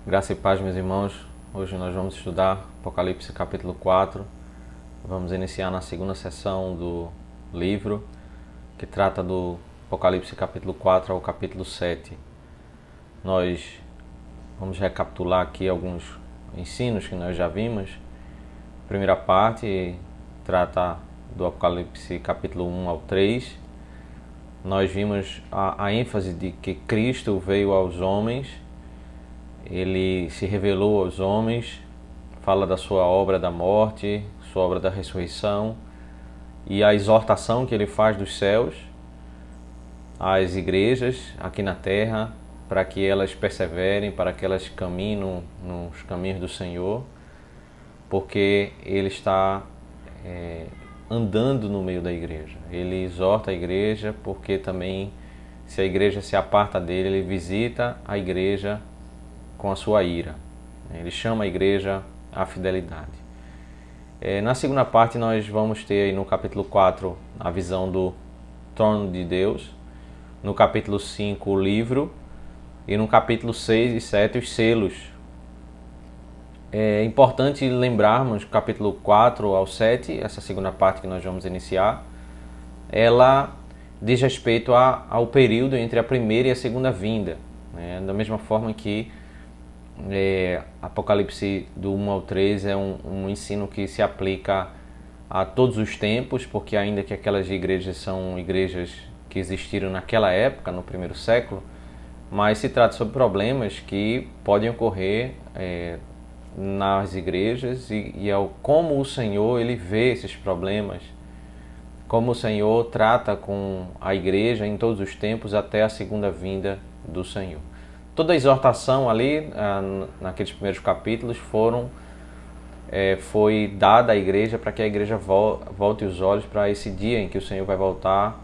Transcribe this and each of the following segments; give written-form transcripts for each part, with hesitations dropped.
Graça e paz, meus irmãos. Hoje nós vamos estudar Apocalipse capítulo 4. Vamos iniciar na segunda sessão do livro, que trata do Apocalipse capítulo 4 ao capítulo 7. Nós vamos recapitular aqui alguns ensinos que nós já vimos. A primeira parte trata do Apocalipse capítulo 1 ao 3. Nós vimos a ênfase de que Cristo veio aos homens. Ele se revelou aos homens, fala da sua obra da morte, sua obra da ressurreição e a exortação que ele faz dos céus às igrejas aqui na terra, para que elas perseverem, para que elas caminhem nos caminhos do Senhor, porque ele está andando no meio da igreja. Ele exorta a igreja porque também, se a igreja se aparta dele, ele visita a igreja com a sua ira. Ele chama a igreja à fidelidade. Na segunda parte nós vamos ter aí no capítulo 4 a visão do trono de Deus, no capítulo 5 o livro e no capítulo 6 e 7 os selos. É importante lembrarmos que o capítulo 4 ao 7, essa segunda parte que nós vamos iniciar, ela diz respeito ao período entre a primeira e a segunda vinda, da mesma forma que Apocalipse do 1 ao 3 é um ensino que se aplica a todos os tempos, porque ainda que aquelas igrejas são igrejas que existiram naquela época, no primeiro século, mas se trata sobre problemas que podem ocorrer nas igrejas e como o Senhor ele vê esses problemas, como o Senhor trata com a igreja em todos os tempos até a segunda vinda do Senhor. Toda a exortação ali, naqueles primeiros capítulos, foi dada à igreja para que a igreja volte os olhos para esse dia em que o Senhor vai voltar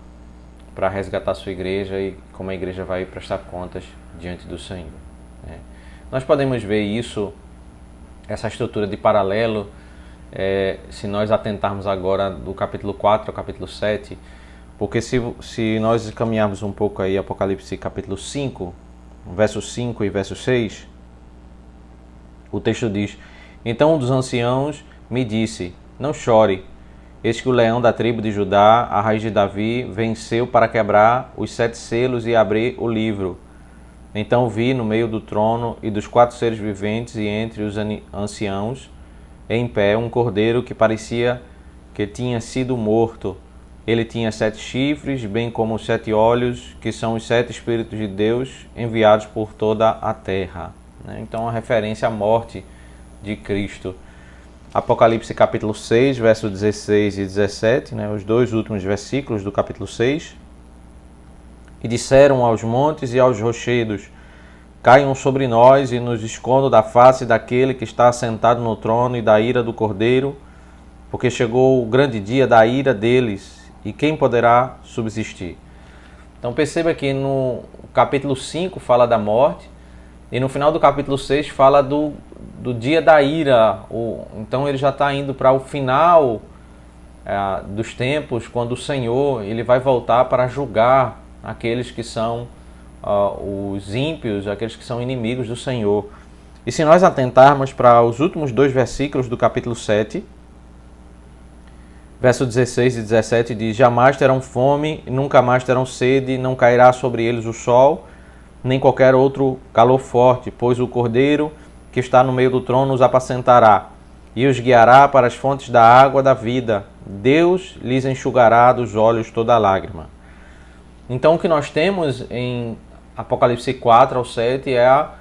para resgatar a sua igreja e como a igreja vai prestar contas diante do Senhor. Nós podemos ver isso, essa estrutura de paralelo, se nós atentarmos agora do capítulo 4 ao capítulo 7, porque se nós caminharmos um pouco aí, Apocalipse capítulo 5, verso 5 e verso 6, o texto diz: Então um dos anciãos me disse, não chore, eis que o leão da tribo de Judá, a raiz de Davi, venceu para quebrar os 7 selos e abrir o livro. Então vi no meio do trono e dos 4 seres viventes e entre os anciãos, em pé, um cordeiro que parecia que tinha sido morto. Ele tinha 7 chifres, bem como os 7 olhos, que são os 7 Espíritos de Deus enviados por toda a terra. Então, a referência à morte de Cristo. Apocalipse capítulo 6, versos 16 e 17, os dois últimos versículos do capítulo 6. E disseram aos montes e aos rochedos, caiam sobre nós e nos escondam da face daquele que está assentado no trono e da ira do Cordeiro, porque chegou o grande dia da ira deles, e quem poderá subsistir? Então perceba que no capítulo 5 fala da morte, e no final do capítulo 6 fala do dia da ira. Então ele já está indo para o final dos tempos, quando o Senhor ele vai voltar para julgar aqueles que são os ímpios, aqueles que são inimigos do Senhor. E se nós atentarmos para os últimos 2 versículos do capítulo 7, verso 16 e 17 diz: Jamais terão fome, nunca mais terão sede, não cairá sobre eles o sol, nem qualquer outro calor forte, pois o Cordeiro que está no meio do trono os apacentará e os guiará para as fontes da água da vida. Deus lhes enxugará dos olhos toda lágrima. Então o que nós temos em Apocalipse 4 ao 7 é a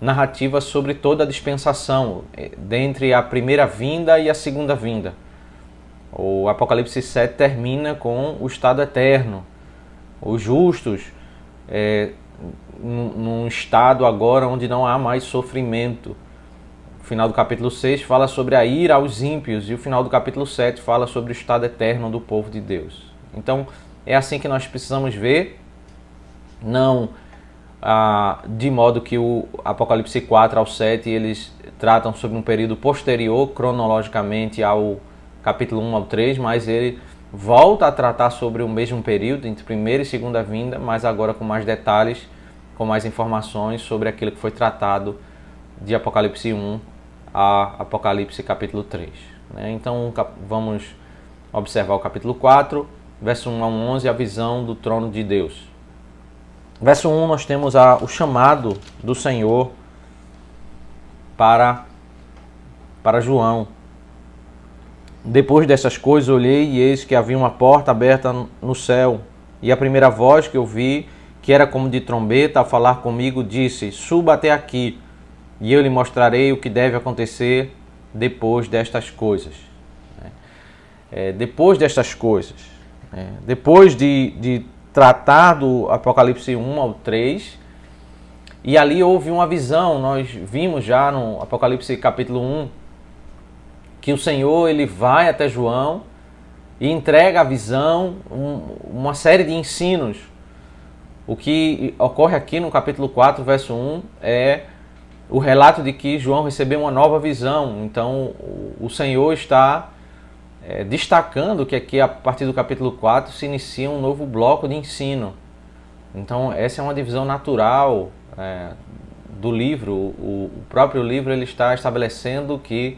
narrativa sobre toda a dispensação, dentre a primeira vinda e a segunda vinda. O Apocalipse 7 termina com o estado eterno, os justos num estado agora onde não há mais sofrimento. O final do capítulo 6 fala sobre a ira aos ímpios e o final do capítulo 7 fala sobre o estado eterno do povo de Deus. Então é assim que nós precisamos ver, não de modo que o Apocalipse 4 ao 7 eles tratam sobre um período posterior cronologicamente ao capítulo 1 ao 3, mas ele volta a tratar sobre o mesmo período, entre primeira e segunda vinda, mas agora com mais detalhes, com mais informações sobre aquilo que foi tratado de Apocalipse 1 a Apocalipse capítulo 3. Né? Então vamos observar o capítulo 4, verso 1 a 11, a visão do trono de Deus. Verso 1 nós temos o chamado do Senhor para João. Depois dessas coisas olhei e eis que havia uma porta aberta no céu, e a primeira voz que eu vi, que era como de trombeta, a falar comigo, disse: suba até aqui, e eu lhe mostrarei o que deve acontecer depois destas coisas. Depois destas coisas. Depois de tratar do Apocalipse 1 ao 3, e ali houve uma visão. Nós vimos já no Apocalipse capítulo 1, que o Senhor ele vai até João e entrega a visão, uma série de ensinos. O que ocorre aqui no capítulo 4, verso 1, é o relato de que João recebeu uma nova visão. Então, o Senhor está destacando que aqui, a partir do capítulo 4, se inicia um novo bloco de ensino. Então, essa é uma divisão natural do livro. O próprio livro ele está estabelecendo que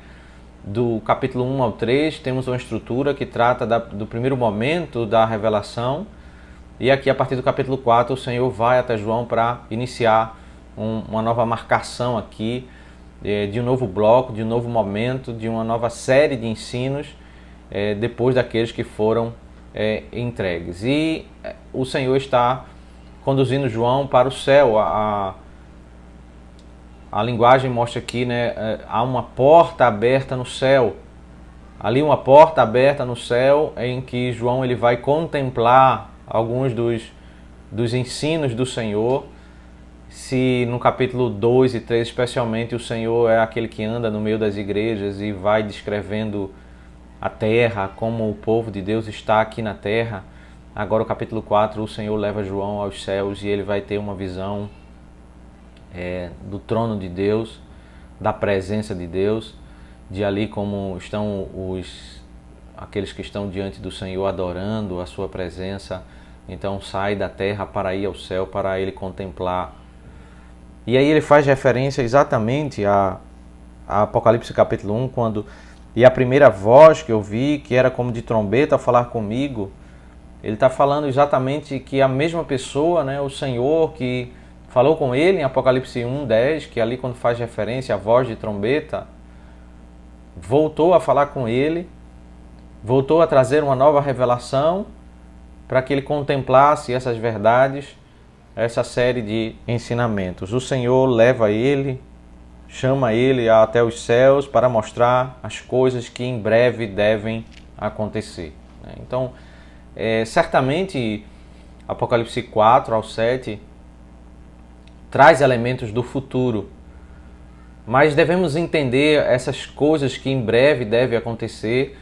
do capítulo 1 ao 3 temos uma estrutura que trata do primeiro momento da revelação, e aqui a partir do capítulo 4 o Senhor vai até João para iniciar uma nova marcação aqui, de um novo bloco, de um novo momento, de uma nova série de ensinos, depois daqueles que foram entregues. E o Senhor está conduzindo João para o céu. A linguagem mostra aqui, né, há uma porta aberta no céu. Ali uma porta aberta no céu em que João ele vai contemplar alguns dos ensinos do Senhor. Se no capítulo 2 e 3 especialmente o Senhor é aquele que anda no meio das igrejas e vai descrevendo a terra, como o povo de Deus está aqui na terra, agora o capítulo 4 o Senhor leva João aos céus e ele vai ter uma visão do trono de Deus, da presença de Deus, de ali como estão aqueles que estão diante do Senhor adorando a sua presença. Então sai da terra para ir ao céu, para ele contemplar. E aí ele faz referência exatamente a Apocalipse capítulo 1, quando e a primeira voz que eu vi, que era como de trombeta a falar comigo, ele está falando exatamente que a mesma pessoa, né, o Senhor que falou com ele em Apocalipse 1, 10, que ali quando faz referência à voz de trombeta, voltou a falar com ele, voltou a trazer uma nova revelação para que ele contemplasse essas verdades, essa série de ensinamentos. O Senhor leva ele, chama ele até os céus para mostrar as coisas que em breve devem acontecer. Então, certamente, Apocalipse 4 ao 7 traz elementos do futuro, mas devemos entender essas coisas que em breve devem acontecer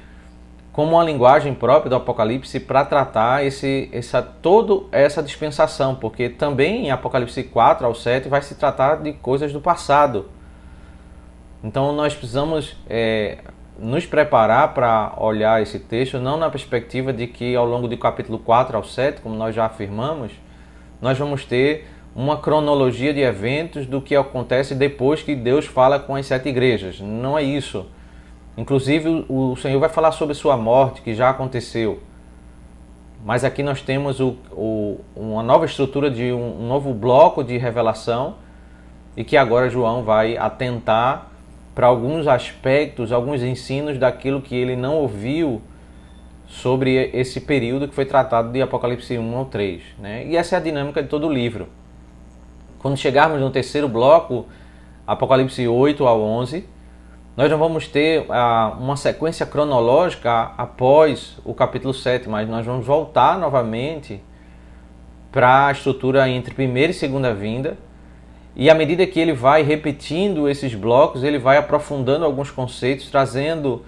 como uma linguagem própria do Apocalipse para tratar toda essa dispensação, porque também em Apocalipse 4 ao 7 vai se tratar de coisas do passado. Então nós precisamos nos preparar para olhar esse texto, não na perspectiva de que ao longo do capítulo 4 ao 7, como nós já afirmamos, nós vamos ter uma cronologia de eventos do que acontece depois que Deus fala com as 7 igrejas. Não é isso. Inclusive o Senhor vai falar sobre sua morte, que já aconteceu. Mas aqui nós temos uma nova estrutura de um novo bloco de revelação, e que agora João vai atentar para alguns aspectos, alguns ensinos daquilo que ele não ouviu sobre esse período que foi tratado de Apocalipse 1 ao 3. Né? E essa é a dinâmica de todo o livro. Quando chegarmos no terceiro bloco, Apocalipse 8 ao 11, nós não vamos ter uma sequência cronológica após o capítulo 7, mas nós vamos voltar novamente para a estrutura entre primeira e segunda vinda. E à medida que ele vai repetindo esses blocos, ele vai aprofundando alguns conceitos, trazendo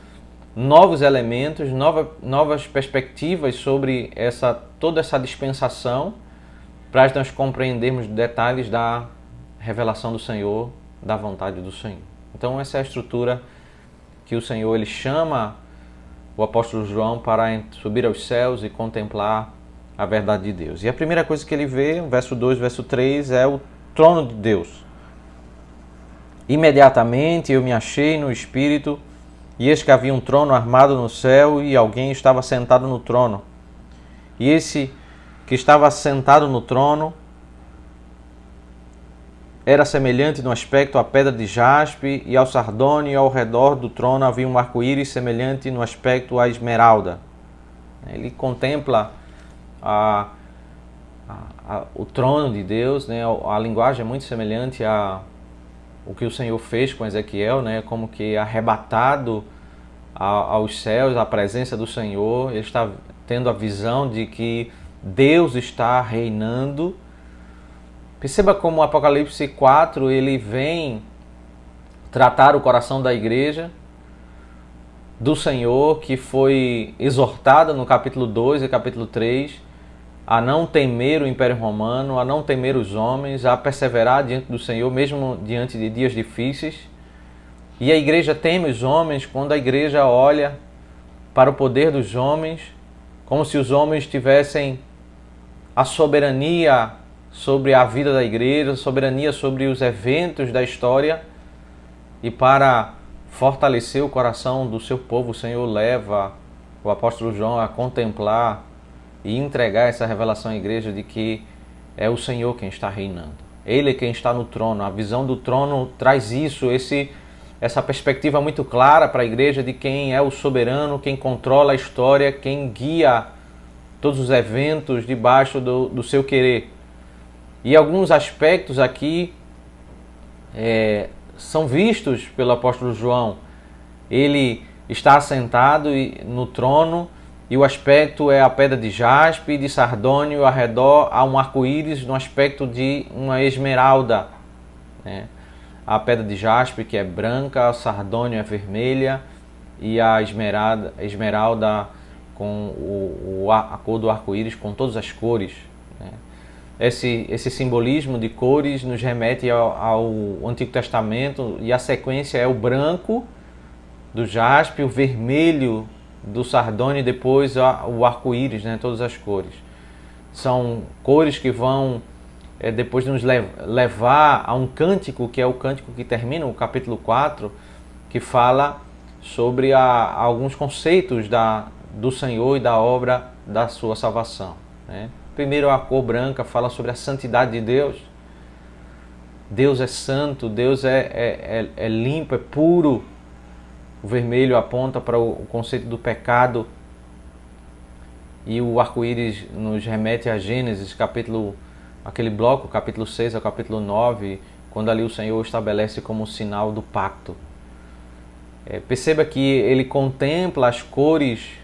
novos elementos, novas perspectivas sobre toda essa dispensação, para nós compreendermos detalhes da revelação do Senhor, da vontade do Senhor. Então essa é a estrutura que o Senhor ele chama o apóstolo João para subir aos céus e contemplar a verdade de Deus. E a primeira coisa que ele vê, verso 2, verso 3, é o trono de Deus. Imediatamente eu me achei no Espírito, e eis que havia um trono armado no céu, e alguém estava sentado no trono. E esse que estava sentado no trono era semelhante no aspecto à pedra de jaspe e ao sardônio, e ao redor do trono havia um arco-íris semelhante no aspecto à esmeralda. Ele contempla o trono de Deus, né? A linguagem é muito semelhante a o que o Senhor fez com Ezequiel, né? Como que arrebatado aos céus, a presença do Senhor, ele está tendo a visão de que Deus está reinando. Perceba como o Apocalipse 4 ele vem tratar o coração da igreja, do Senhor, que foi exortada no capítulo 2 e capítulo 3 a não temer o Império Romano, a não temer os homens, a perseverar diante do Senhor, mesmo diante de dias difíceis. E a igreja teme os homens quando a igreja olha para o poder dos homens, como se os homens tivessem a soberania sobre a vida da igreja, soberania sobre os eventos da história, e para fortalecer o coração do seu povo, o Senhor leva o apóstolo João a contemplar e entregar essa revelação à igreja de que é o Senhor quem está reinando. Ele é quem está no trono. A visão do trono traz isso, essa perspectiva muito clara para a igreja de quem é o soberano, quem controla a história, quem guia todos os eventos debaixo do seu querer. E alguns aspectos aqui são vistos pelo apóstolo João. Ele está assentado no trono, e o aspecto é a pedra de jaspe e de sardônio, ao redor há um arco-íris no aspecto de uma esmeralda, né? A pedra de jaspe, que é branca, a sardônio é vermelha, e a esmeralda com a cor do arco-íris, com todas as cores, né? Esse simbolismo de cores nos remete ao Antigo Testamento, e a sequência é o branco do jaspe, o vermelho do sardônio e depois o arco-íris, né? Todas as cores. São cores que vão depois nos levar a um cântico, que é o cântico que termina o capítulo 4, que fala sobre alguns conceitos do Senhor e da obra da sua salvação, né? Primeiro, a cor branca fala sobre a santidade de Deus. Deus é santo, Deus é limpo, é puro. O vermelho aponta para o conceito do pecado. E o arco-íris nos remete a Gênesis, aquele bloco, capítulo 6 ao capítulo 9, quando ali o Senhor estabelece como sinal do pacto. Perceba que ele contempla as cores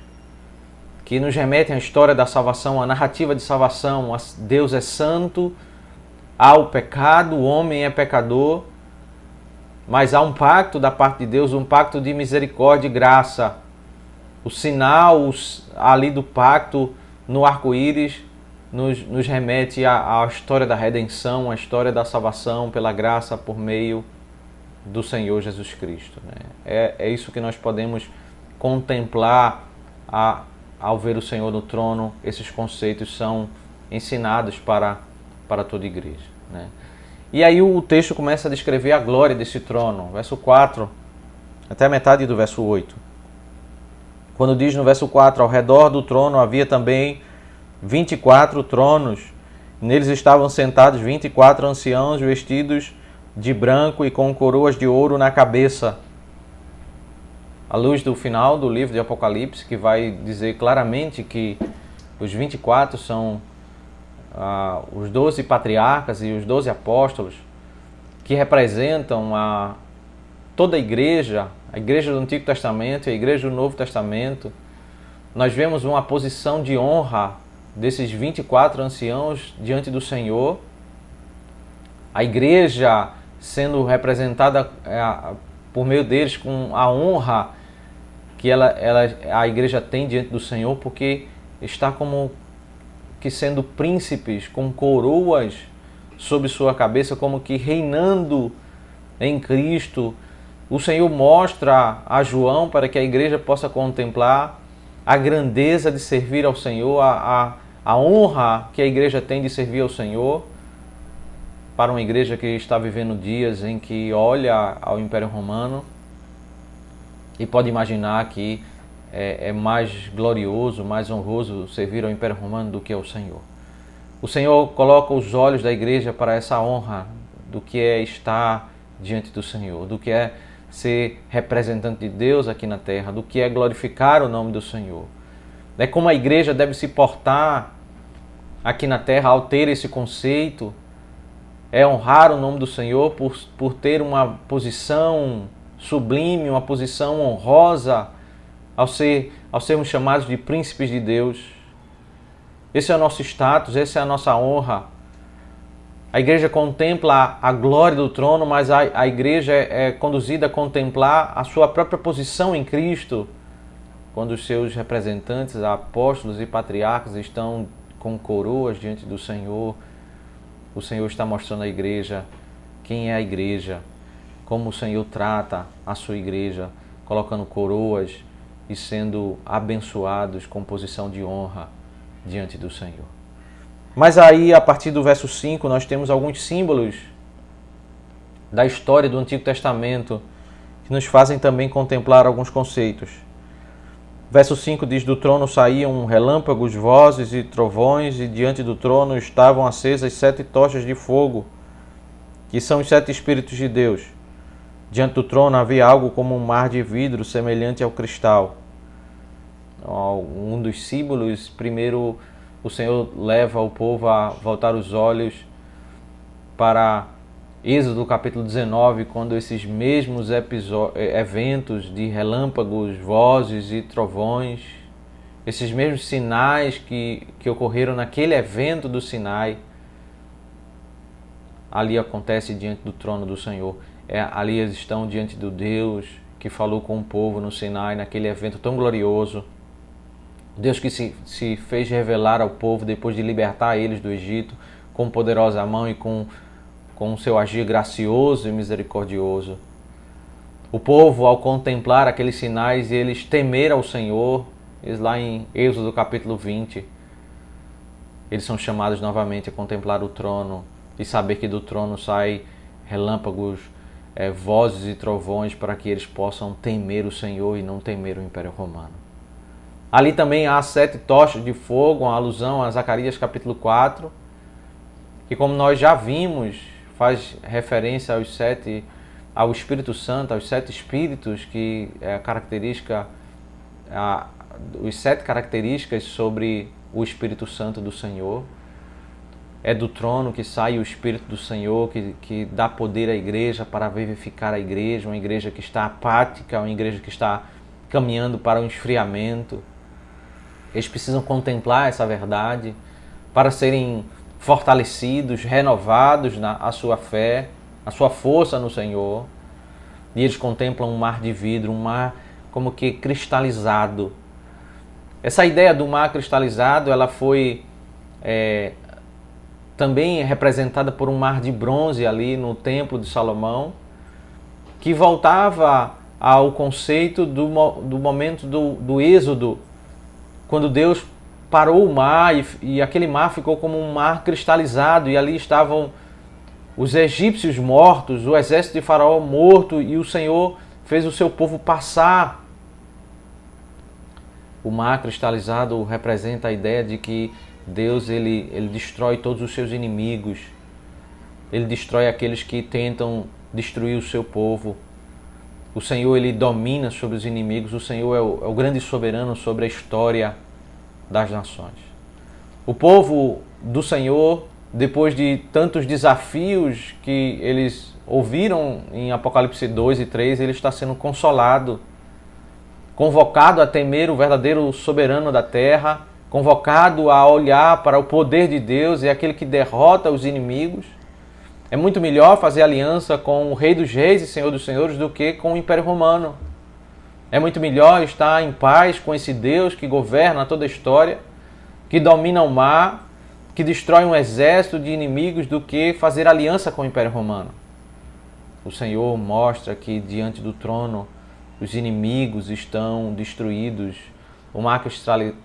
que nos remetem à história da salvação, à narrativa de salvação. Deus é santo, há o pecado, o homem é pecador, mas há um pacto da parte de Deus, um pacto de misericórdia e graça. O sinal ali do pacto no arco-íris nos remete à história da redenção, à história da salvação pela graça por meio do Senhor Jesus Cristo, né? É isso que nós podemos contemplar ao ver o Senhor no trono. Esses conceitos são ensinados para toda a igreja, né? E aí o texto começa a descrever a glória desse trono, verso 4 até a metade do verso 8. Quando diz no verso 4, ao redor do trono havia também 24 tronos, neles estavam sentados 24 anciãos vestidos de branco e com coroas de ouro na cabeça. À luz do final do livro de Apocalipse, que vai dizer claramente que os 24 são os 12 patriarcas e os 12 apóstolos, que representam toda a igreja do Antigo Testamento e a igreja do Novo Testamento. Nós vemos uma posição de honra desses 24 anciãos diante do Senhor. A igreja sendo representada por meio deles com a honra que a igreja tem diante do Senhor, porque está como que sendo príncipes com coroas sobre sua cabeça, como que reinando em Cristo. O Senhor mostra a João para que a igreja possa contemplar a grandeza de servir ao Senhor, a honra que a igreja tem de servir ao Senhor. para uma igreja que está vivendo dias em que olha ao Império Romano e pode imaginar que é mais glorioso, mais honroso servir ao Império Romano do que ao Senhor. O Senhor coloca os olhos da igreja para essa honra do que é estar diante do Senhor, do que é ser representante de Deus aqui na terra, do que é glorificar o nome do Senhor. É como a igreja deve se portar aqui na terra ao ter esse conceito, é honrar o nome do Senhor por ter uma posição sublime, uma posição honrosa, ao sermos chamados de príncipes de Deus. Esse é o nosso status, essa é a nossa honra. A igreja contempla a glória do trono, mas a igreja é conduzida a contemplar a sua própria posição em Cristo, quando os seus representantes, apóstolos e patriarcas estão com coroas diante do Senhor. O Senhor está mostrando à igreja quem é a igreja, como o Senhor trata a sua igreja, colocando coroas e sendo abençoados com posição de honra diante do Senhor. Mas aí, a partir do verso 5, nós temos alguns símbolos da história do Antigo Testamento que nos fazem também contemplar alguns conceitos. Verso 5 diz: do trono saíam relâmpagos, vozes e trovões, e diante do trono estavam acesas 7 tochas de fogo, que são os 7 Espíritos de Deus. Diante do trono havia algo como um mar de vidro, semelhante ao cristal. Um dos símbolos, primeiro, o Senhor leva o povo a voltar os olhos para Êxodo capítulo 19, quando esses mesmos eventos de relâmpagos, vozes e trovões, esses mesmos sinais que ocorreram naquele evento do Sinai, ali acontece diante do trono do Senhor. Ali eles estão diante do Deus que falou com o povo no Sinai, naquele evento tão glorioso. Deus que se fez revelar ao povo depois de libertar eles do Egito, com poderosa mão e com o seu agir gracioso e misericordioso. O povo, ao contemplar aqueles sinais, eles temeram ao Senhor. Eles lá em Êxodo capítulo 20, eles são chamados novamente a contemplar o trono e saber que do trono sai relâmpagos, vozes e trovões, para que eles possam temer o Senhor e não temer o Império Romano. Ali também há 7 tochas de fogo, uma alusão a Zacarias capítulo 4, que, como nós já vimos, faz referência ao Espírito Santo, aos 7 Espíritos, que é a característica, os 7 características sobre o Espírito Santo do Senhor. É do trono que sai o Espírito do Senhor, que dá poder à igreja para vivificar a igreja, uma igreja que está apática, uma igreja que está caminhando para o esfriamento. Eles precisam contemplar essa verdade para serem fortalecidos, renovados a sua fé, a sua força no Senhor. E eles contemplam um mar de vidro, um mar como que cristalizado. Essa ideia do mar cristalizado, ela foi também representada por um mar de bronze ali no Templo de Salomão, que voltava ao conceito do momento do Êxodo, quando Deus parou o mar e aquele mar ficou como um mar cristalizado, e ali estavam os egípcios mortos, o exército de Faraó morto, e o Senhor fez o seu povo passar. O mar cristalizado representa a ideia de que Deus ele destrói todos os seus inimigos, ele destrói aqueles que tentam destruir o seu povo. O Senhor ele domina sobre os inimigos, o Senhor é o grande soberano sobre a história das nações. O povo do Senhor, depois de tantos desafios que eles ouviram em Apocalipse 2 e 3, ele está sendo consolado, convocado a temer o verdadeiro soberano da terra, convocado a olhar para o poder de Deus e aquele que derrota os inimigos. É muito melhor fazer aliança com o Rei dos Reis e Senhor dos Senhores do que com o Império Romano. É muito melhor estar em paz com esse Deus que governa toda a história, que domina o mar, que destrói um exército de inimigos, do que fazer aliança com o Império Romano. O Senhor mostra que diante do trono os inimigos estão destruídos. O mar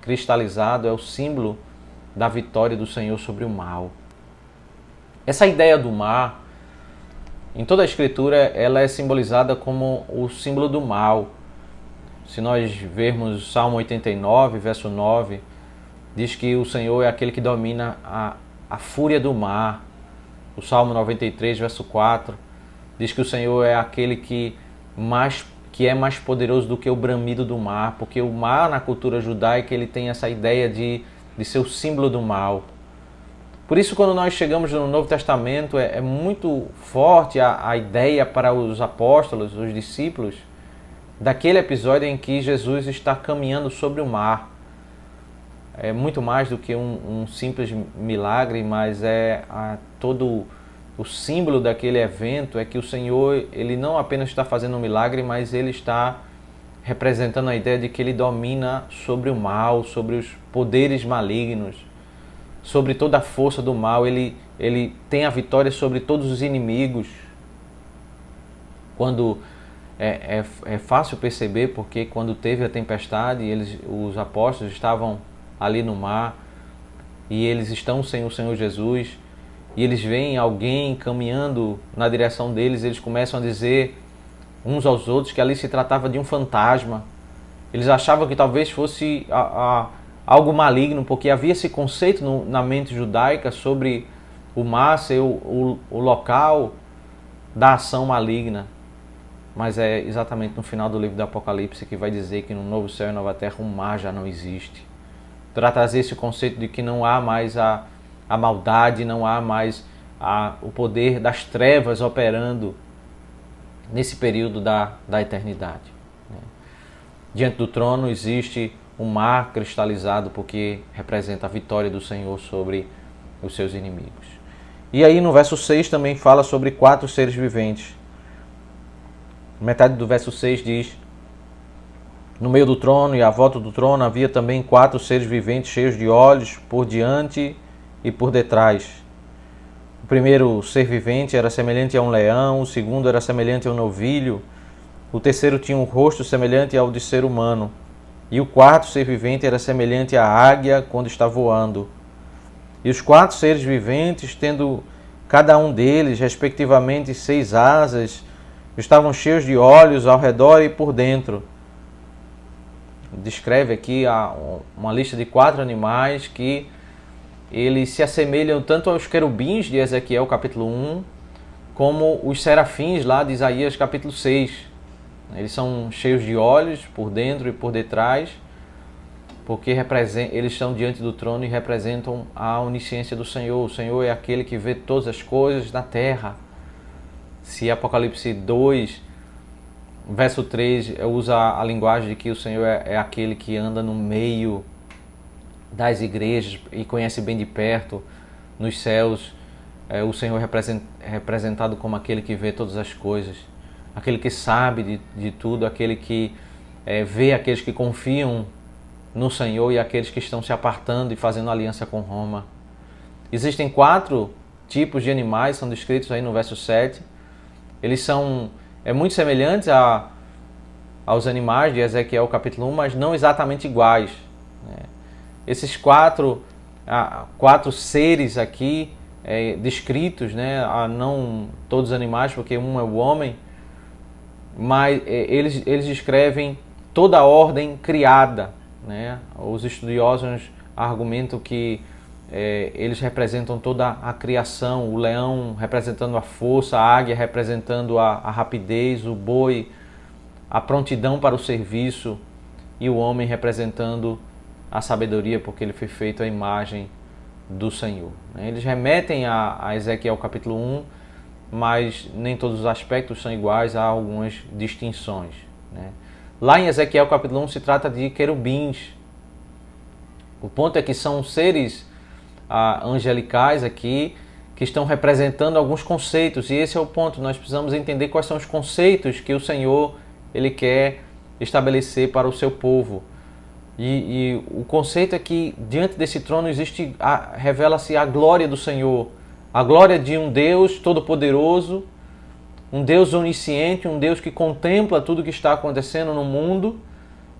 cristalizado é o símbolo da vitória do Senhor sobre o mal. Essa ideia do mar, em toda a Escritura, ela é simbolizada como o símbolo do mal. Se nós vermos o Salmo 89, verso 9, diz que o Senhor é aquele que domina a fúria do mar. O Salmo 93, verso 4, diz que o Senhor é aquele que é mais poderoso do que o bramido do mar, porque o mar, na cultura judaica, ele tem essa ideia de ser o símbolo do mal. Por isso, quando nós chegamos no Novo Testamento, é muito forte a ideia para os apóstolos, os discípulos, daquele episódio em que Jesus está caminhando sobre o mar. É muito mais do que um simples milagre, mas todo o símbolo daquele evento é que o Senhor, ele não apenas está fazendo um milagre, mas ele está representando a ideia de que ele domina sobre o mal, sobre os poderes malignos, sobre toda a força do mal. Ele tem a vitória sobre todos os inimigos. Quando é fácil perceber, porque quando teve a tempestade, os apóstolos estavam ali no mar e eles estão sem o Senhor Jesus, e eles veem alguém caminhando na direção deles, eles começam a dizer uns aos outros que ali se tratava de um fantasma. Eles achavam que talvez fosse algo maligno, porque havia esse conceito na mente judaica sobre o mar ser o local da ação maligna. Mas é exatamente no final do livro do Apocalipse que vai dizer que no novo céu e nova terra o mar já não existe. Para trazer esse conceito de que não há mais a maldade, não há mais o poder das trevas operando nesse período da eternidade. Diante do trono existe um mar cristalizado, porque representa a vitória do Senhor sobre os seus inimigos. E aí no verso 6 também fala sobre 4 seres viventes. Metade do verso 6 diz: no meio do trono e à volta do trono havia também 4 seres viventes cheios de olhos por diante e por detrás. O primeiro ser vivente era semelhante a um leão, o segundo era semelhante a um novilho, o terceiro tinha um rosto semelhante ao de ser humano, e o quarto ser vivente era semelhante à águia quando está voando. E os 4 seres viventes, tendo cada um deles, respectivamente, 6 asas, estavam cheios de olhos ao redor e por dentro. Descreve aqui uma lista de 4 animais que eles se assemelham tanto aos querubins de Ezequiel capítulo 1, como os serafins lá de Isaías capítulo 6. Eles são cheios de olhos por dentro e por detrás, porque eles estão diante do trono e representam a onisciência do Senhor. O Senhor é aquele que vê todas as coisas na terra. Se Apocalipse 2, verso 3, usa a linguagem de que o Senhor é aquele que anda no meio das igrejas e conhece bem de perto nos céus, o Senhor é representado como aquele que vê todas as coisas, aquele que sabe de tudo, aquele que vê aqueles que confiam no Senhor e aqueles que estão se apartando e fazendo aliança com Roma. Existem 4 tipos de animais, são descritos aí no verso 7. Eles são muito semelhantes aos animais de Ezequiel capítulo 1, mas não exatamente iguais. Esses 4 seres aqui descritos, não todos os animais, porque um é o homem, mas eles descrevem toda a ordem criada. Os estudiosos argumentam que eles representam toda a criação, o leão representando a força, a águia representando a rapidez, o boi a prontidão para o serviço e o homem representando a sabedoria, porque ele foi feito à imagem do Senhor. Eles remetem a Ezequiel capítulo 1, mas nem todos os aspectos são iguais, há algumas distinções. Lá em Ezequiel capítulo 1 se trata de querubins. O ponto é que são seres angelicais aqui que estão representando alguns conceitos, e esse é o ponto. Nós precisamos entender quais são os conceitos que o Senhor ele quer estabelecer para o seu povo. E o conceito é que diante desse trono revela-se a glória do Senhor, a glória de um Deus todo-poderoso, um Deus onisciente, um Deus que contempla tudo o que está acontecendo no mundo,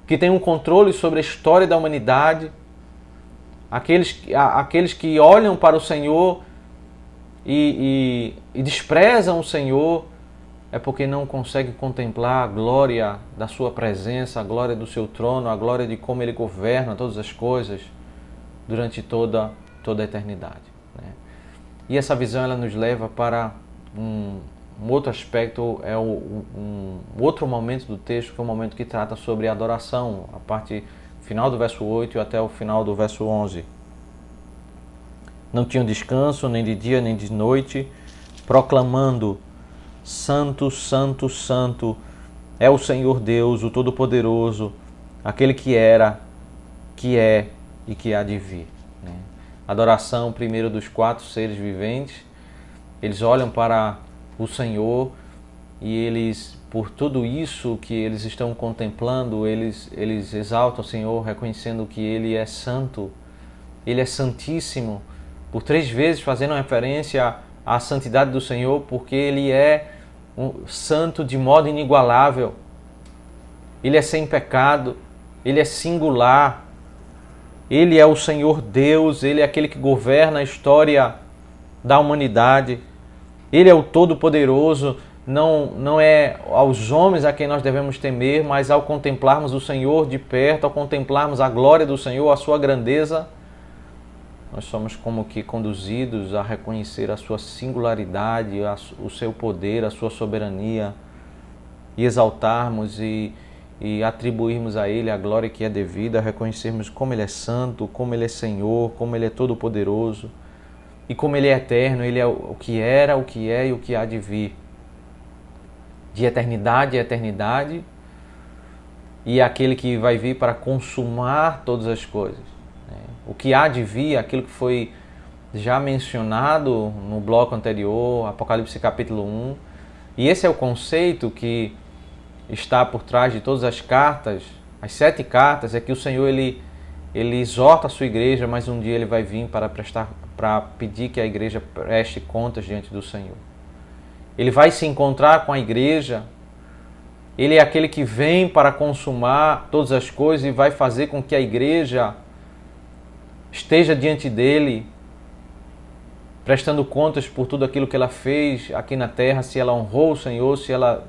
que tem um controle sobre a história da humanidade. Aqueles que olham para o Senhor e desprezam o Senhor, é porque não conseguem contemplar a glória da sua presença, a glória do seu trono, a glória de como Ele governa todas as coisas durante toda a eternidade, né? E essa visão ela nos leva para um outro aspecto, um outro momento do texto, que é o momento que trata sobre adoração, a parte final do verso 8 até o final do verso 11. Não tinham descanso, nem de dia, nem de noite, proclamando: Santo, Santo, Santo é o Senhor Deus, o Todo-Poderoso, aquele que era, que é e que há de vir, né? Adoração primeiro dos 4 seres viventes. Eles olham para o Senhor e eles, por tudo isso que eles estão contemplando, eles exaltam o Senhor, reconhecendo que Ele é santo, Ele é santíssimo, por 3 vezes fazendo referência à santidade do Senhor, porque Ele é um santo de modo inigualável, Ele é sem pecado, Ele é singular, Ele é o Senhor Deus, Ele é aquele que governa a história da humanidade, Ele é o Todo-Poderoso. Não é aos homens a quem nós devemos temer, mas ao contemplarmos o Senhor de perto, ao contemplarmos a glória do Senhor, a sua grandeza, nós somos como que conduzidos a reconhecer a sua singularidade, o seu poder, a sua soberania, e exaltarmos e atribuirmos a Ele a glória que é devida, reconhecermos como Ele é santo, como Ele é Senhor, como Ele é todo-poderoso e como Ele é eterno. Ele é o que era, o que é e o que há de vir. De eternidade a eternidade, e é aquele que vai vir para consumar todas as coisas. O que há de vir, aquilo que foi já mencionado no bloco anterior, Apocalipse capítulo 1. E esse é o conceito que está por trás de todas as cartas, as 7 cartas, é que o Senhor ele exorta a sua igreja, mas um dia Ele vai vir para pedir que a igreja preste contas diante do Senhor. Ele vai se encontrar com a igreja, Ele é aquele que vem para consumar todas as coisas e vai fazer com que a igreja esteja diante dEle, prestando contas por tudo aquilo que ela fez aqui na terra, se ela honrou o Senhor, se ela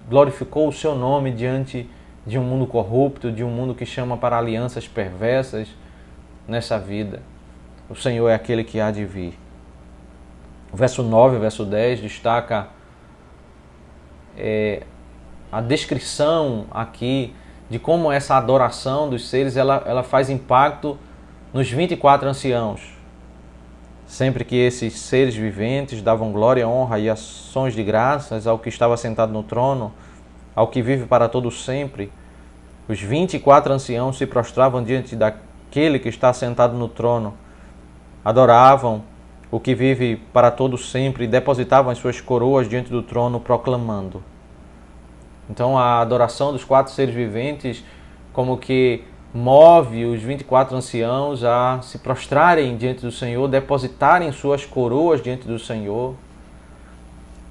glorificou o seu nome diante de um mundo corrupto, de um mundo que chama para alianças perversas nessa vida. O Senhor é aquele que há de vir. O verso 9 e o verso 10 destaca a descrição aqui de como essa adoração dos seres ela faz impacto nos 24 anciãos. Sempre que esses seres viventes davam glória, honra e ações de graças ao que estava sentado no trono, ao que vive para todo sempre, os 24 anciãos se prostravam diante daquele que está sentado no trono, adoravam o que vive para todo sempre e depositavam as suas coroas diante do trono, proclamando. Então a adoração dos 4 seres viventes como que move os 24 anciãos a se prostrarem diante do Senhor, depositarem suas coroas diante do Senhor.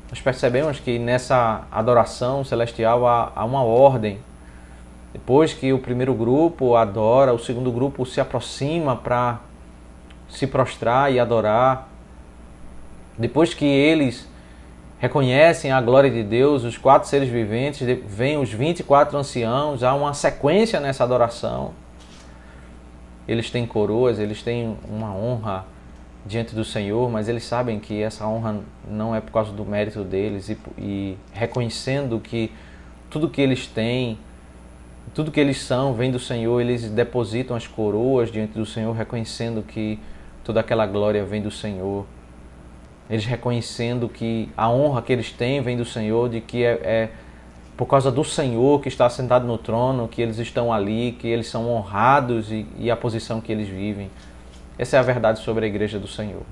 Nós percebemos que nessa adoração celestial há uma ordem. Depois que o primeiro grupo adora, o segundo grupo se aproxima para se prostrar e adorar. Depois que eles reconhecem a glória de Deus, os 4 seres viventes, vêm os 24 anciãos, há uma sequência nessa adoração. Eles têm coroas, eles têm uma honra diante do Senhor, mas eles sabem que essa honra não é por causa do mérito deles e reconhecendo que tudo que eles têm, tudo que eles são vem do Senhor, eles depositam as coroas diante do Senhor, reconhecendo que toda aquela glória vem do Senhor. Eles reconhecendo que a honra que eles têm vem do Senhor, de que é por causa do Senhor que está sentado no trono, que eles estão ali, que eles são honrados e a posição que eles vivem. Essa é a verdade sobre a igreja do Senhor.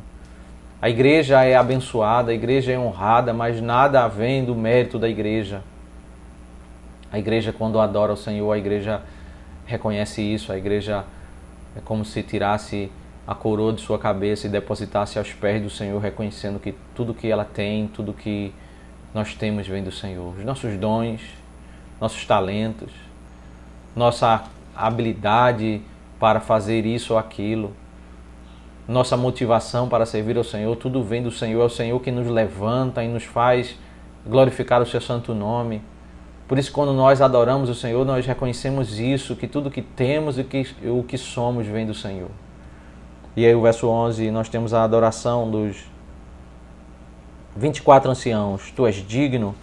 A igreja é abençoada, a igreja é honrada, mas nada vem do mérito da igreja. A igreja, quando adora o Senhor, a igreja reconhece isso, a igreja é como se tirasse a coroa de sua cabeça e depositasse aos pés do Senhor, reconhecendo que tudo que ela tem, tudo que nós temos vem do Senhor. Os nossos dons, nossos talentos, nossa habilidade para fazer isso ou aquilo, nossa motivação para servir ao Senhor, tudo vem do Senhor. É o Senhor que nos levanta e nos faz glorificar o seu santo nome. Por isso, quando nós adoramos o Senhor, nós reconhecemos isso, que tudo que temos e o que somos vem do Senhor. E aí o verso 11, nós temos a adoração dos 24 anciãos. Tu és digno,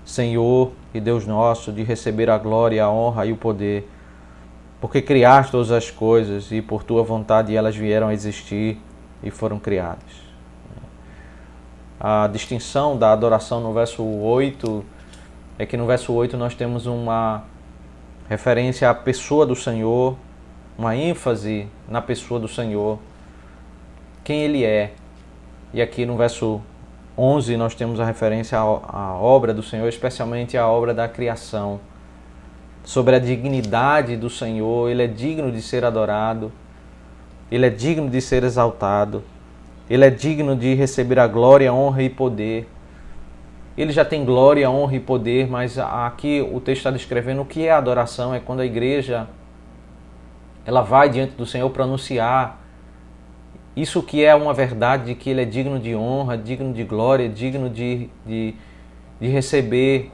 Senhor e Deus nosso, de receber a glória, a honra e o poder, porque criaste todas as coisas e por tua vontade elas vieram a existir e foram criadas. A distinção da adoração no verso 8 é que no verso 8 nós temos uma referência à pessoa do Senhor, uma ênfase na pessoa do Senhor, quem Ele é. E aqui no verso 11 nós temos a referência à obra do Senhor, especialmente à obra da criação, sobre a dignidade do Senhor. Ele é digno de ser adorado, Ele é digno de ser exaltado, Ele é digno de receber a glória, a honra e poder. Ele já tem glória, honra e poder, mas aqui o texto está descrevendo o que é adoração. É quando a igreja ela vai diante do Senhor para anunciar isso que é uma verdade, de que Ele é digno de honra, digno de glória, digno de receber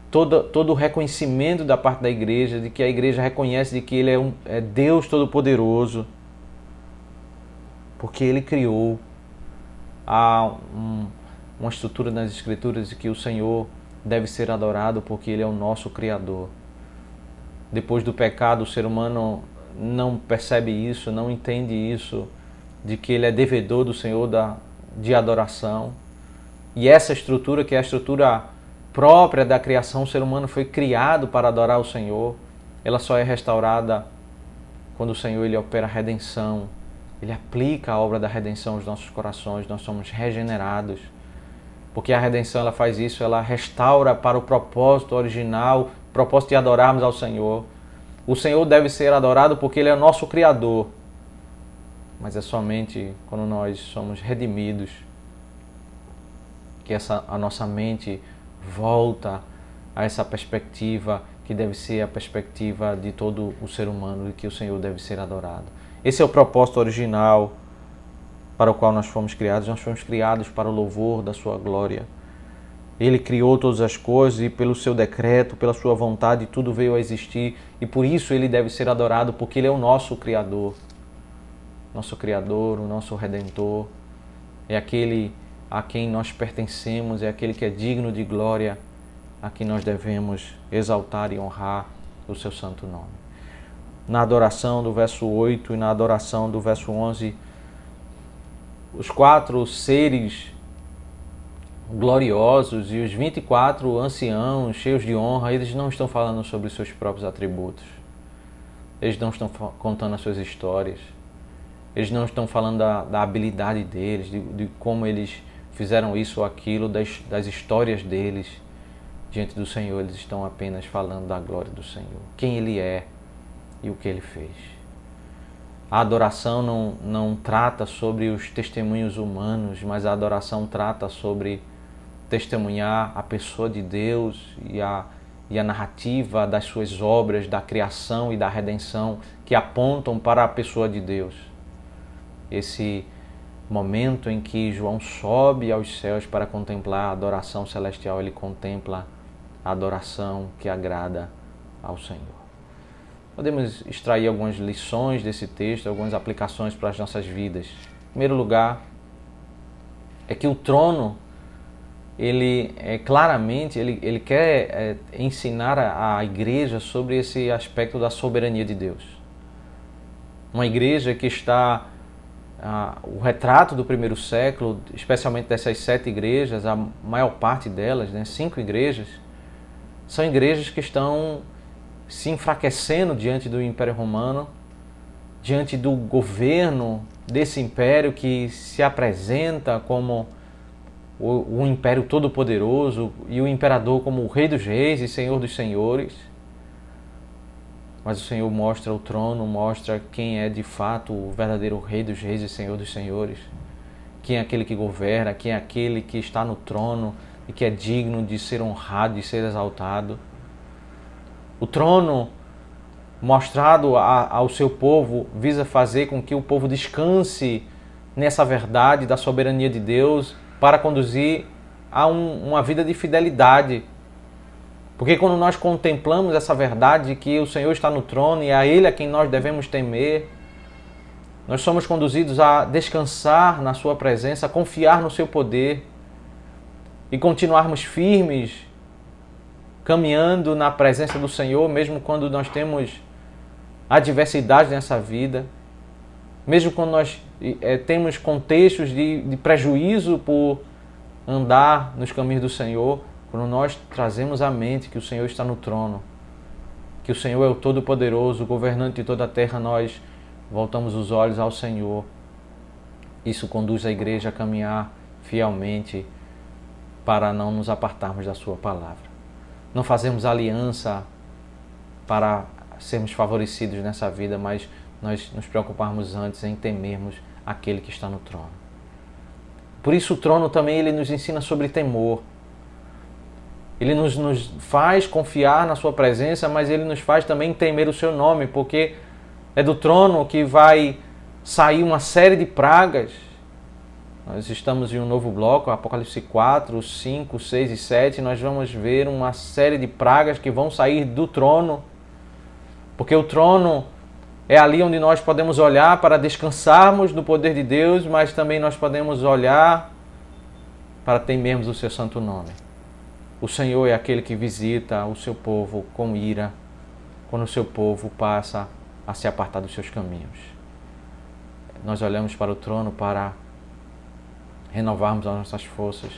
todo o reconhecimento da parte da igreja, de que a igreja reconhece de que Ele é Deus Todo-Poderoso, porque Ele criou. Há uma estrutura nas Escrituras de que o Senhor deve ser adorado porque Ele é o nosso Criador. Depois do pecado, o ser humano não percebe isso, não entende isso, de que ele é devedor do Senhor de adoração. E essa estrutura, que é a estrutura própria da criação, o ser humano foi criado para adorar o Senhor. Ela só é restaurada quando o Senhor ele opera a redenção. Ele aplica a obra da redenção aos nossos corações, nós somos regenerados. Porque a redenção ela faz isso, ela restaura para o propósito original, o propósito de adorarmos ao Senhor. O Senhor deve ser adorado porque Ele é o nosso Criador. Mas é somente quando nós somos redimidos que a nossa mente volta a essa perspectiva que deve ser a perspectiva de todo o ser humano, de que o Senhor deve ser adorado. Esse é o propósito original para o qual nós fomos criados. Nós fomos criados para o louvor da sua glória. Ele criou todas as coisas e pelo seu decreto, pela sua vontade, tudo veio a existir. E por isso Ele deve ser adorado, porque Ele é o nosso Criador. Nosso Criador, o nosso Redentor. É aquele a quem nós pertencemos, é aquele que é digno de glória, a quem nós devemos exaltar e honrar o seu santo nome. Na adoração do verso 8 e na adoração do verso 11, os 4 seres gloriosos e os 24 anciãos cheios de honra, eles não estão falando sobre os seus próprios atributos. Eles não estão contando as suas histórias. Eles não estão falando da habilidade deles, de como eles fizeram isso ou aquilo, das histórias deles diante do Senhor. Eles estão apenas falando da glória do Senhor, quem Ele é e o que Ele fez. A adoração não trata sobre os testemunhos humanos, mas a adoração trata sobre testemunhar a pessoa de Deus e a narrativa das suas obras, da criação e da redenção que apontam para a pessoa de Deus. Esse momento em que João sobe aos céus para contemplar a adoração celestial, ele contempla a adoração que agrada ao Senhor. Podemos extrair algumas lições desse texto, algumas aplicações para as nossas vidas. Em primeiro lugar, é que o trono, ele claramente, ele quer ensinar a igreja sobre esse aspecto da soberania de Deus. Uma igreja que está, o retrato do primeiro século, especialmente dessas 7 igrejas, a maior parte delas, 5 igrejas, são igrejas que estão se enfraquecendo diante do Império Romano, diante do governo desse império que se apresenta como o Império Todo-Poderoso e o Imperador como o Rei dos Reis e Senhor dos Senhores. Mas o Senhor mostra o trono, mostra quem é de fato o verdadeiro Rei dos Reis e Senhor dos Senhores. Quem é aquele que governa, quem é aquele que está no trono e que é digno de ser honrado, de ser exaltado. O trono mostrado ao seu povo visa fazer com que o povo descanse nessa verdade da soberania de Deus para conduzir a uma vida de fidelidade. Porque quando nós contemplamos essa verdade que o Senhor está no trono e é a Ele a quem nós devemos temer, nós somos conduzidos a descansar na sua presença, a confiar no seu poder e continuarmos firmes, caminhando na presença do Senhor, mesmo quando nós temos adversidade nessa vida, mesmo quando nós temos contextos de prejuízo por andar nos caminhos do Senhor, quando nós trazemos à mente que o Senhor está no trono, que o Senhor é o Todo-Poderoso, o governante de toda a terra, nós voltamos os olhos ao Senhor. Isso conduz a igreja a caminhar fielmente para não nos apartarmos da sua palavra. Não fazemos aliança para sermos favorecidos nessa vida, mas nós nos preocuparmos antes em temermos aquele que está no trono. Por isso o trono também ele nos ensina sobre temor. Ele nos faz confiar na sua presença, mas ele nos faz também temer o seu nome, porque é do trono que vai sair uma série de pragas. Nós estamos em um novo bloco, Apocalipse 4, 5, 6 e 7. Nós vamos ver uma série de pragas que vão sair do trono. Porque o trono é ali onde nós podemos olhar para descansarmos do poder de Deus, mas também nós podemos olhar para temermos o seu santo nome. O Senhor é aquele que visita o seu povo com ira, quando o seu povo passa a se apartar dos seus caminhos. Nós olhamos para o trono para renovarmos as nossas forças,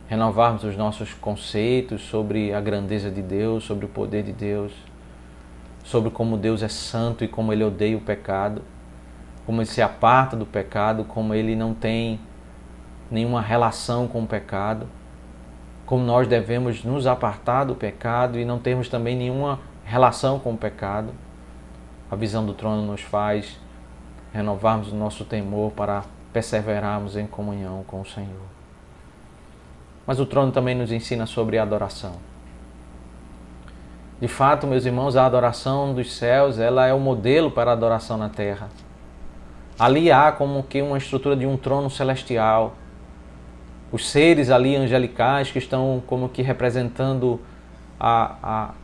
renovarmos os nossos conceitos sobre a grandeza de Deus, sobre o poder de Deus, sobre como Deus é santo e como Ele odeia o pecado, como Ele se aparta do pecado, como Ele não tem nenhuma relação com o pecado, como nós devemos nos apartar do pecado e não termos também nenhuma relação com o pecado. A visão do trono nos faz renovarmos o nosso temor para perseverarmos em comunhão com o Senhor. Mas o trono também nos ensina sobre a adoração. De fato, meus irmãos, a adoração dos céus, ela é o modelo para a adoração na terra. Ali há como que uma estrutura de um trono celestial. Os seres ali angelicais que estão como que representando a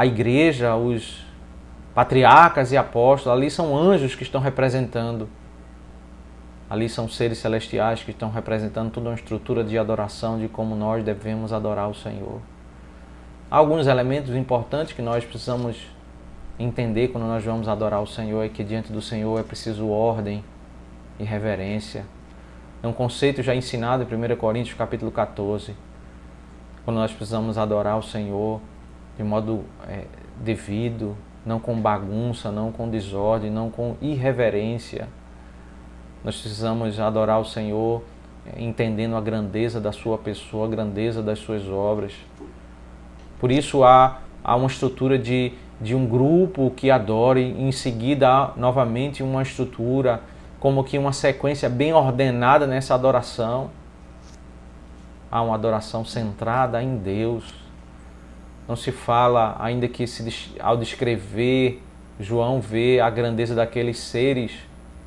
igreja, os patriarcas e apóstolos, ali são anjos que estão representando. Ali são seres celestiais que estão representando toda uma estrutura de adoração de como nós devemos adorar o Senhor. Há alguns elementos importantes que nós precisamos entender quando nós vamos adorar o Senhor, é que diante do Senhor é preciso ordem e reverência. É um conceito já ensinado em 1 Coríntios capítulo 14, quando nós precisamos adorar o Senhor de modo devido, não com bagunça, não com desordem, não com irreverência. Nós precisamos adorar o Senhor entendendo a grandeza da sua pessoa, a grandeza das suas obras. Por isso há uma estrutura de um grupo que adore, e em seguida há novamente uma estrutura, como que uma sequência bem ordenada nessa adoração. Há uma adoração centrada em Deus. Não se fala, ainda que ao descrever, João vê a grandeza daqueles seres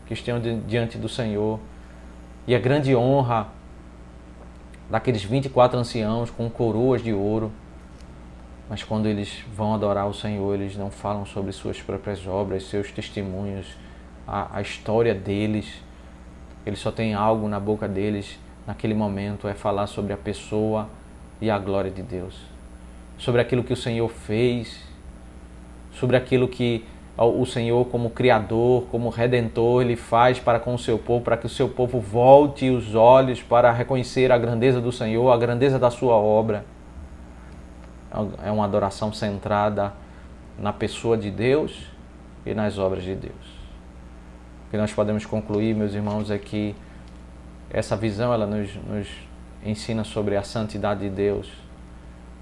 que estão diante do Senhor. E a grande honra daqueles 24 anciãos com coroas de ouro. Mas quando eles vão adorar o Senhor, eles não falam sobre suas próprias obras, seus testemunhos, a história deles. Eles só têm algo na boca deles, naquele momento, é falar sobre a pessoa e a glória de Deus. Sobre aquilo que o Senhor fez, sobre aquilo que o Senhor como Criador, como Redentor, Ele faz para com o seu povo, para que o seu povo volte os olhos para reconhecer a grandeza do Senhor, a grandeza da sua obra. É uma adoração centrada na pessoa de Deus e nas obras de Deus. O que nós podemos concluir, meus irmãos, é que essa visão ela nos ensina sobre a santidade de Deus,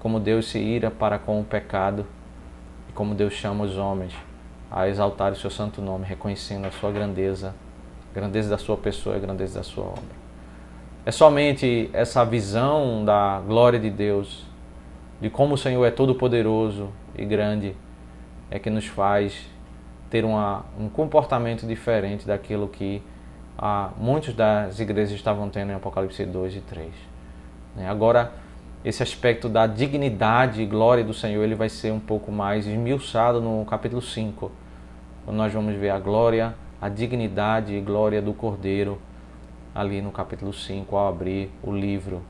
como Deus se ira para com o pecado e como Deus chama os homens a exaltar o seu santo nome, reconhecendo a sua grandeza, a grandeza da sua pessoa e a grandeza da sua obra. É somente essa visão da glória de Deus, de como o Senhor é todo poderoso e grande, é que nos faz ter um comportamento diferente daquilo que muitos das igrejas estavam tendo em Apocalipse 2 e 3. Agora, esse aspecto da dignidade e glória do Senhor, ele vai ser um pouco mais esmiuçado no capítulo 5, quando nós vamos ver a glória, a dignidade e glória do Cordeiro, ali no capítulo 5, ao abrir o livro.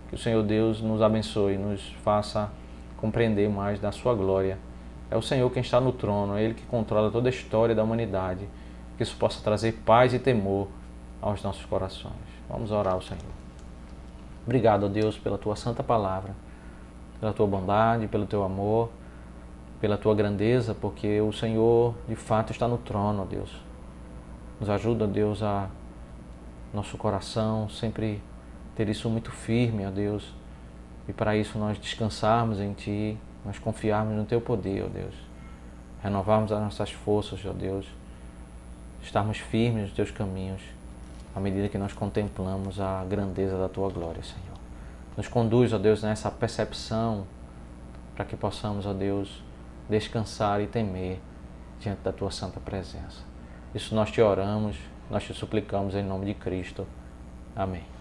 Que o Senhor Deus nos abençoe, nos faça compreender mais da sua glória. É o Senhor quem está no trono, é Ele que controla toda a história da humanidade. Que isso possa trazer paz e temor aos nossos corações. Vamos orar ao Senhor. Obrigado, ó Deus, pela Tua santa palavra, pela Tua bondade, pelo Teu amor, pela Tua grandeza, porque o Senhor, de fato, está no trono, ó Deus. Nos ajuda, ó Deus, a nosso coração sempre ter isso muito firme, ó Deus. E para isso nós descansarmos em Ti, nós confiarmos no Teu poder, ó Deus. Renovarmos as nossas forças, ó Deus. Estarmos firmes nos Teus caminhos, à medida que nós contemplamos a grandeza da Tua glória, Senhor. Nos conduz, ó Deus, nessa percepção, para que possamos, ó Deus, descansar e temer diante da Tua santa presença. Isso nós Te oramos, nós Te suplicamos em nome de Cristo. Amém.